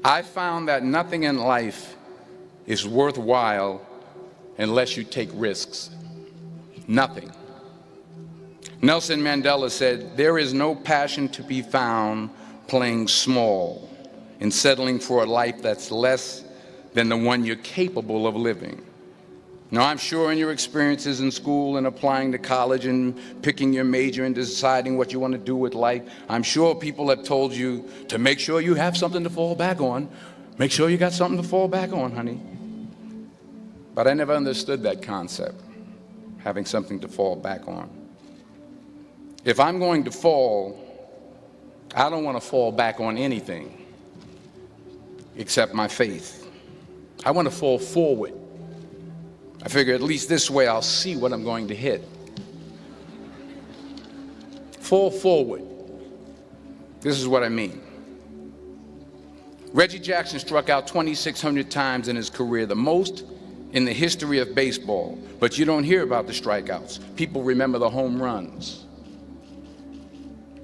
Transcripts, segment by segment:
I found that nothing in life is worthwhile unless you take risks. Nothing. Nelson Mandela said, "There is no passion to be found playing small and settling for a life that's less than the one you're capable of living." Now, I'm sure in your experiences in school and applying to college and picking your major and deciding what you want to do with life, I'm sure people have told you to make sure you have something to fall back on. Make sure you got something to fall back on, honey. But I never understood that concept, having something to fall back on. If I'm going to fall, I don't want to fall back on anything except my faith. I want to fall forward. I figure at least this way I'll see what I'm going to hit. Fall forward. This is what I mean. Reggie Jackson struck out 2,600 times in his career, the most in the history of baseball. But you don't hear about the strikeouts. People remember the home runs.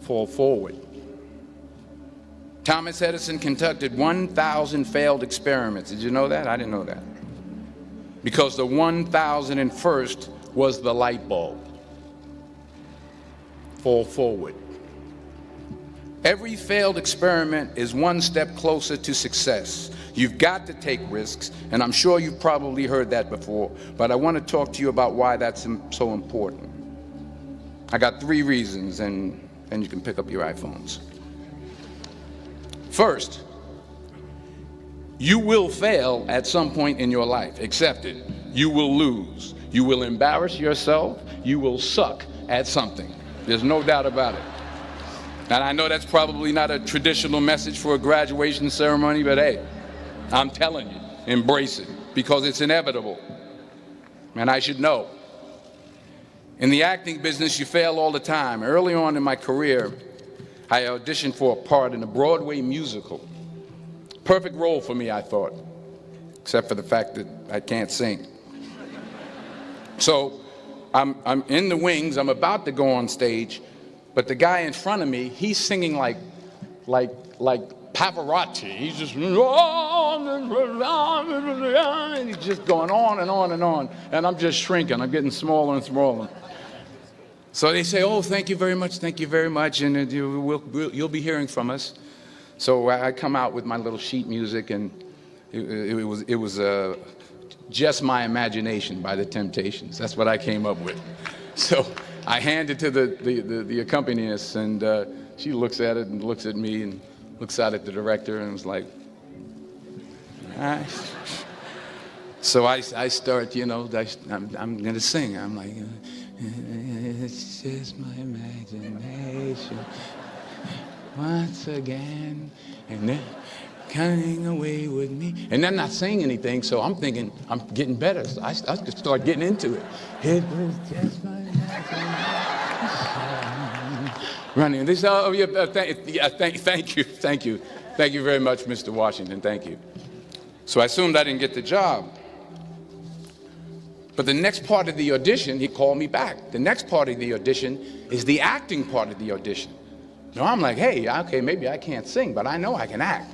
Fall forward. Thomas Edison conducted 1,000 failed experiments. Did you know that? I didn't know that. Because the 1,001st was the light bulb. Fall forward. Every failed experiment is one step closer to success. You've got to take risks, and I'm sure you've probably heard that before, but I want to talk to you about why that's so important. I got 3 reasons, and you can pick up your iPhones. First, you will fail at some point in your life. Accept it. You will lose. You will embarrass yourself. You will suck at something. There's no doubt about it. And I know that's probably not a traditional message for a graduation ceremony, but hey, I'm telling you, embrace it, because it's inevitable. And I should know. In the acting business, you fail all the time. Early on in my career, I auditioned for a part in a Broadway musical. Perfect role for me, I thought, except for the fact that I can't sing. So I'm in the wings, I'm about to go on stage, but the guy in front of me, he's singing like Pavarotti. He's just, and he's just going on and on and on, and I'm just shrinking, I'm getting smaller and smaller. So they say, "Oh, thank you very much, and you'll be hearing from us." So I come out with my little sheet music, and it was Just My Imagination by the Temptations. That's what I came up with. So I hand it to the accompanist, and she looks at it and looks at me and looks out at the director and was like, "Ah." So I start, I'm going to sing. I'm like, "It's just my imagination. Once again, and then coming away with me." And I'm not saying anything, so I'm thinking I'm getting better. So I just start getting into it. It was just my imagination. Running. They say, "Oh, yeah, thank you very much, Mr. Washington. Thank you." So I assumed I didn't get the job. But the next part of the audition, he called me back. The next part of the audition is the acting part of the audition. Now I'm like, hey, okay, maybe I can't sing, but I know I can act.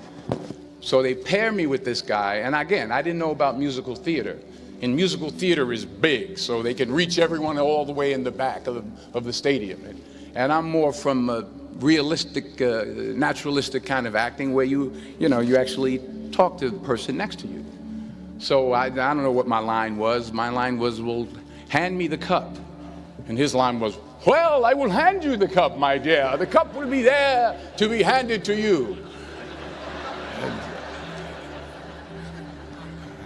So they pair me with this guy, and again, I didn't know about musical theater. And musical theater is big, so they can reach everyone all the way in the back of the stadium. And I'm more from a realistic, naturalistic kind of acting where you actually talk to the person next to you. So I don't know what my line was. My line was, "Well, hand me the cup." And his line was, "Well, I will hand you the cup, my dear. The cup will be there to be handed to you."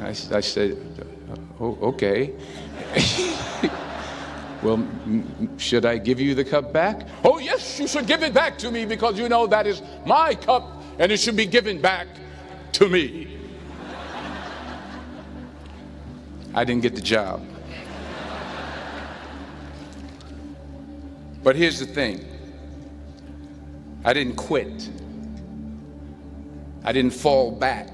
I said, "Oh, okay." "Well, should I give you the cup back?" "Oh, yes, you should give it back to me, because that is my cup and it should be given back to me." I didn't get the job. But here's the thing. I didn't quit. I didn't fall back.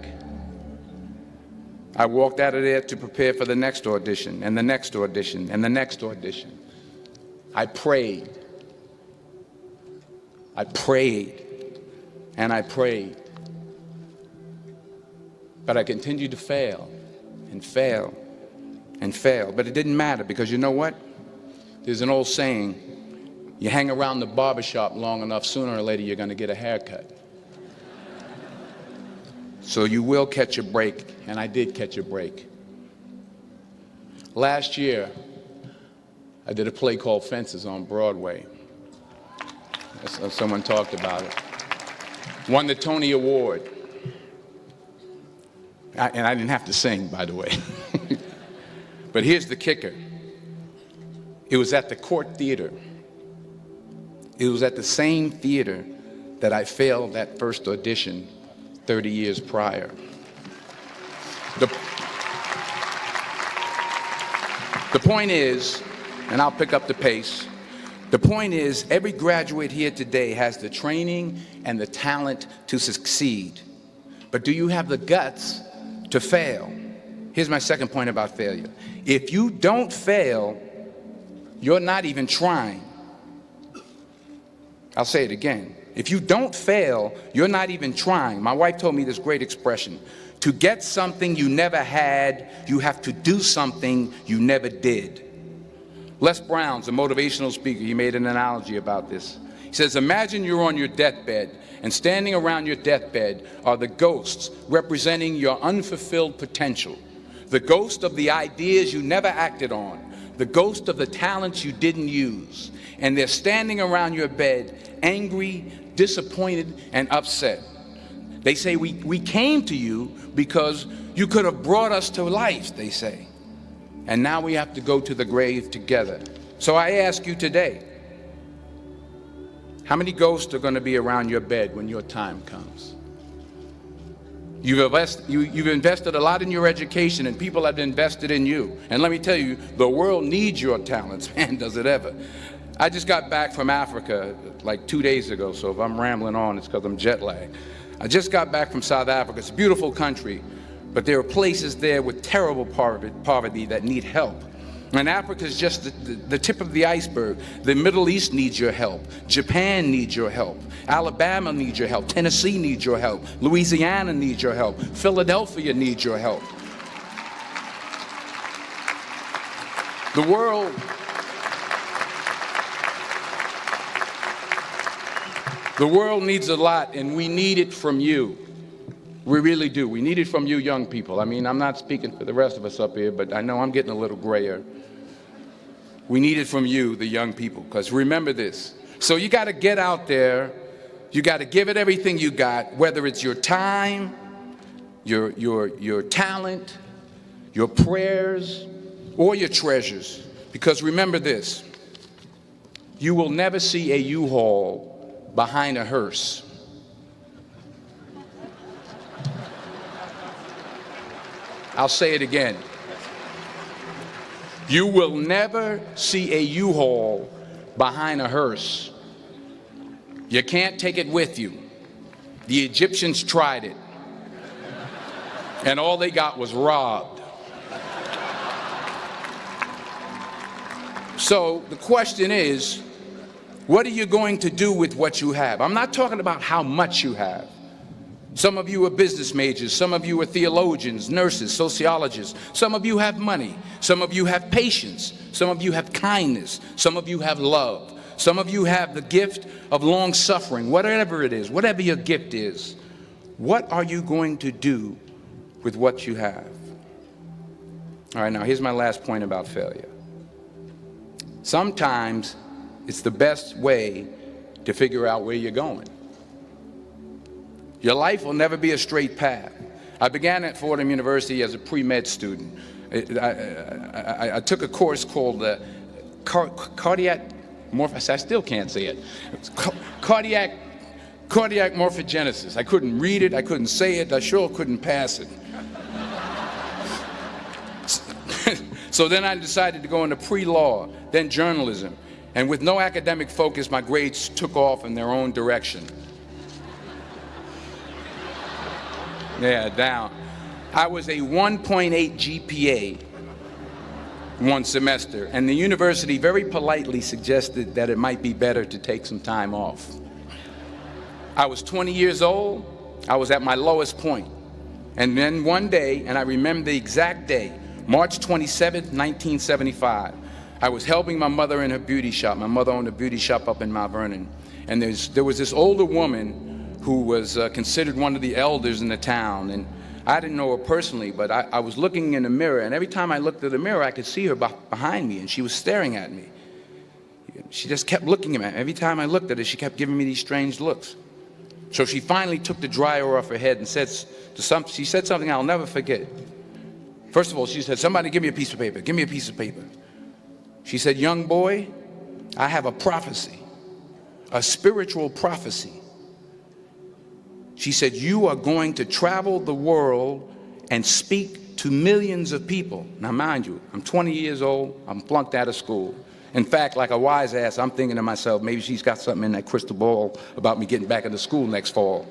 I walked out of there to prepare for the next audition, and the next audition, and the next audition. I prayed. I prayed, and I prayed. But I continued to fail and fail and fail. But it didn't matter, because you know what? There's an old saying, you hang around the barbershop long enough, sooner or later you're going to get a haircut. So you will catch a break, and I did catch a break. Last year, I did a play called Fences on Broadway. Someone talked about it. Won the Tony Award. And I didn't have to sing, by the way. But here's the kicker. It was at the Court Theater. It was at the same theater that I failed that first audition 30 years prior. The point is, and I'll pick up the pace, the point is, every graduate here today has the training and the talent to succeed. But do you have the guts to fail? Here's my second point about failure. If you don't fail, you're not even trying. I'll say it again. If you don't fail, you're not even trying. My wife told me this great expression. To get something you never had, you have to do something you never did. Les Brown's a motivational speaker. He made an analogy about this. He says, imagine you're on your deathbed, and standing around your deathbed are the ghosts representing your unfulfilled potential. The ghost of the ideas you never acted on. The ghost of the talents you didn't use. And they're standing around your bed, angry, disappointed, and upset. They say, we came to you because you could have brought us to life, they say. And now we have to go to the grave together. So I ask you today, how many ghosts are going to be around your bed when your time comes? You've invested a lot in your education, and people have invested in you. And let me tell you, the world needs your talents. Man, does it ever. I just got back from Africa like 2 days ago, so if I'm rambling on, it's because I'm jet lagged. I just got back from South Africa. It's a beautiful country, but there are places there with terrible poverty that need help. And Africa is just the tip of the iceberg. The Middle East needs your help. Japan needs your help. Alabama needs your help. Tennessee needs your help. Louisiana needs your help. Philadelphia needs your help. The world needs a lot, and we need it from you. We really do. We need it from you young people. I mean, I'm not speaking for the rest of us up here, but I know I'm getting a little grayer. We need it from you, the young people, because remember this. So you got to get out there. You got to give it everything you got, whether it's your time, your talent, your prayers, or your treasures. Because remember this. You will never see a U-Haul behind a hearse. I'll say it again. You will never see a U-Haul behind a hearse. You can't take it with you. The Egyptians tried it, and all they got was robbed. So the question is, what are you going to do with what you have? I'm not talking about how much you have. Some of you are business majors, some of you are theologians, nurses, sociologists. Some of you have money, some of you have patience, some of you have kindness, some of you have love, some of you have the gift of long suffering. Whatever it is, whatever your gift is, what are you going to do with what you have? All right, now here's my last point about failure. Sometimes it's the best way to figure out where you're going. Your life will never be a straight path. I began at Fordham University as a pre-med student. I took a course called cardiac morphogenesis. I still can't say it. Cardiac morphogenesis. I couldn't read it. I couldn't say it. I sure couldn't pass it. So then I decided to go into pre-law, then journalism. And with no academic focus, my grades took off in their own direction. Yeah, down. I was a 1.8 GPA one semester, and the university very politely suggested that it might be better to take some time off. I was 20 years old. I was at my lowest point, And then one day, and I remember the exact day, March 27th, 1975, I was helping my mother in her beauty shop. My mother owned a beauty shop up in Mount Vernon. And there was this older woman who was considered one of the elders in the town. And I didn't know her personally, but I was looking in the mirror, and every time I looked at the mirror, I could see her behind me, and she was staring at me. She just kept looking at me. Every time I looked at her, she kept giving me these strange looks. So she finally took the dryer off her head and she said something I'll never forget. First of all, she said, "Somebody give me a piece of paper. Give me a piece of paper." She said, "Young boy, I have a prophecy, a spiritual prophecy." She said, "You are going to travel the world and speak to millions of people." Now, mind you, I'm 20 years old. I'm flunked out of school. In fact, like a wise ass, I'm thinking to myself, maybe she's got something in that crystal ball about me getting back into school next fall.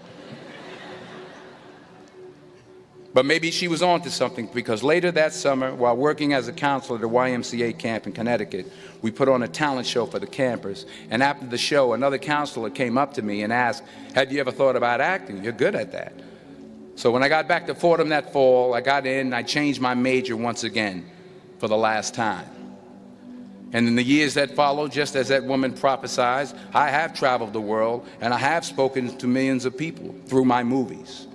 But maybe she was on to something, because later that summer, while working as a counselor at a YMCA camp in Connecticut, we put on a talent show for the campers. And after the show, another counselor came up to me and asked, "Have you ever thought about acting? You're good at that." So when I got back to Fordham that fall, I got in and I changed my major once again for the last time. And in the years that followed, just as that woman prophesied, I have traveled the world and I have spoken to millions of people through my movies.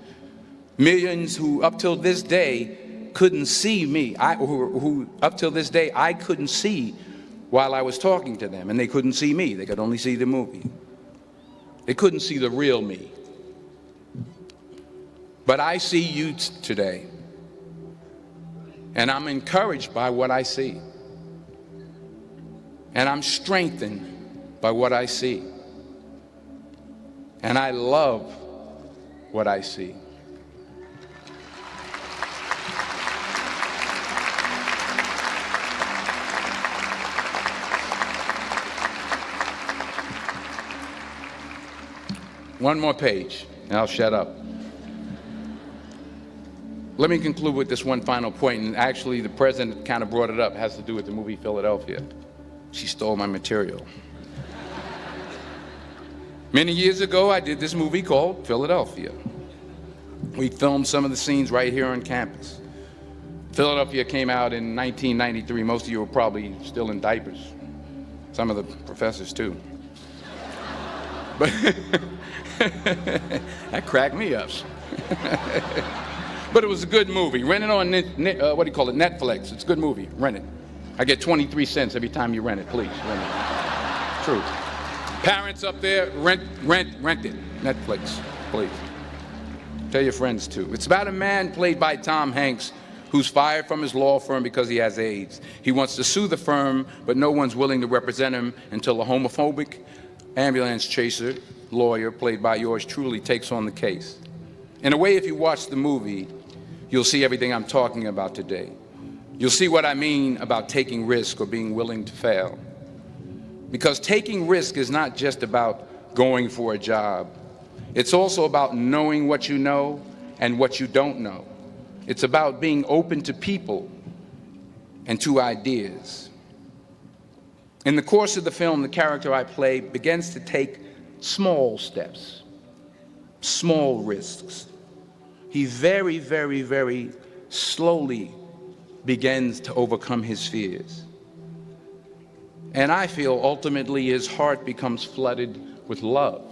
Millions who up till this day couldn't see me, who up till this day I couldn't see while I was talking to them, and they couldn't see me. They could only see the movie. They couldn't see the real me. But I see you today, and I'm encouraged by what I see. And I'm strengthened by what I see. And I love what I see. One more page, and I'll shut up. Let me conclude with this one final point, and actually the president kind of brought it up. It has to do with the movie Philadelphia. She stole my material. Many years ago, I did this movie called Philadelphia. We filmed some of the scenes right here on campus. Philadelphia came out in 1993. Most of you were probably still in diapers. Some of the professors too. But that cracked me up. But it was a good movie. Rent it on, what do you call it, Netflix. It's a good movie. Rent it. I get 23 cents every time you rent it. Please, rent it. True. Parents up there, rent it. Netflix, please. Tell your friends too. It's about a man played by Tom Hanks who's fired from his law firm because he has AIDS. He wants to sue the firm, but no one's willing to represent him until a homophobic ambulance chaser lawyer, played by yours truly, takes on the case. In a way, if you watch the movie, you'll see everything I'm talking about today. You'll see what I mean about taking risk or being willing to fail. Because taking risk is not just about going for a job. It's also about knowing what you know and what you don't know. It's about being open to people and to ideas. In the course of the film, the character I play begins to take small steps, small risks. He very, very, very slowly begins to overcome his fears. And I feel ultimately his heart becomes flooded with love.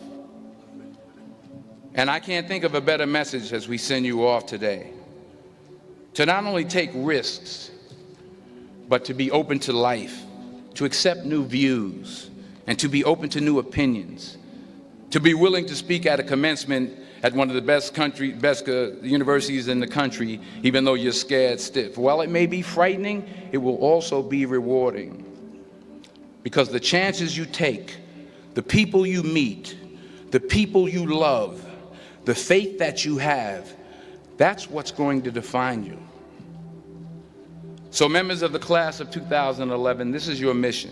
And I can't think of a better message as we send you off today. To not only take risks, but to be open to life, to accept new views, and to be open to new opinions, to be willing to speak at a commencement at one of the best universities in the country, even though you're scared stiff. While it may be frightening, it will also be rewarding. Because the chances you take, the people you meet, the people you love, the faith that you have, that's what's going to define you. So members of the class of 2011, this is your mission.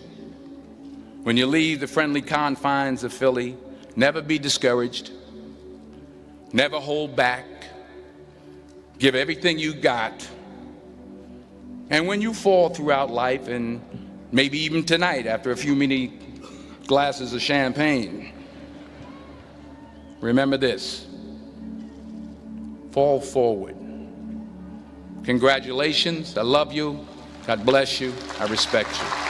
When you leave the friendly confines of Philly, never be discouraged. Never hold back. Give everything you got. And when you fall throughout life, and maybe even tonight after a few many glasses of champagne, remember this: fall forward. Congratulations. I love you. God bless you. I respect you.